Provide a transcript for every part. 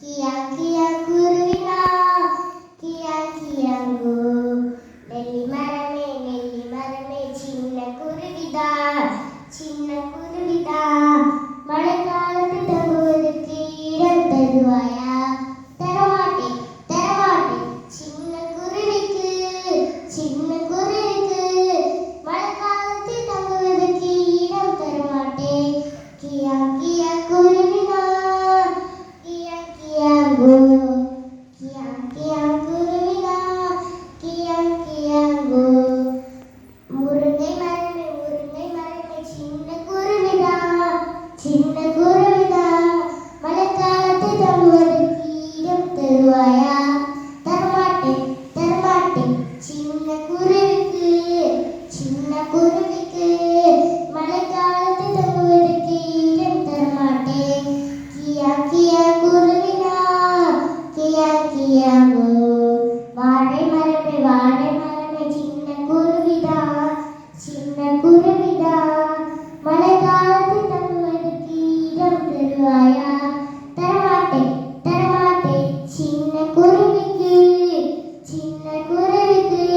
கியா கியா குருவினா கியா கியாங்கோ நெல்லி மரமே சின்ன குருவிதா மழை காலத்து தங்குவதற்கு இடம் தருவாயா தரமாட்டேன் சின்ன குருவிக்கு மழை காலத்து தங்குவதற்கு இடம் தரமாட்டேன் கியா கியா குருவினா கியா கியாங்கோ கியா கியா குருவினா கியா கியாங்கோ முருங்கை மரமே சின்ன குருவிதா மழை காலத்து தங்குவதற்கு இடம் தருவாயா தரமாட்டேன் சின்ன குருவிக்கு மழை காலத்து தங்குவதற்கு இடம் தரமாட்டேன் கியா கியா குருவினா கியா கியாங்கோ வாழை மரமே சின்ன குருவிதா மழை காலத்து தங்குவதற்கு இடம் தருவாயா தரமாட்டேன் சின்ன குருவிக்கு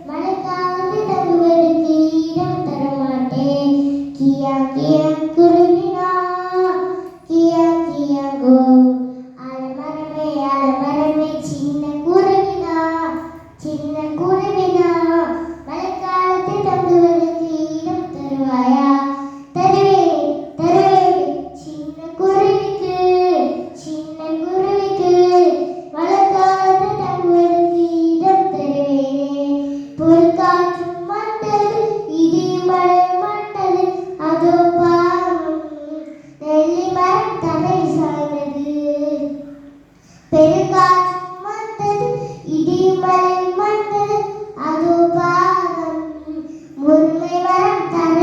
மழை காலத்து தங்குவதற்கு இடம் தரமாட்டேன் கியா கியா குருவினா கியா கியாங்கோ அலமரமே சின்ன குருவினா மழை காலத்து தங்குவதற்கு இடம் தருவாயா தருவேன் சின்ன குருவிக்கு மழை காலத்து தங்குவதற்கு இடம் தருவேன் பொற்காற்றும் வந்தது இடியும் மழையும் வந்தது அதோ பாவம் நெல்லி மரம் தலை சாய்ந்தது பெருங்காற்றும் வந்தது இடியும் மழையும் வந்தது அதோ பாவம் முருங்கை மரம் தலை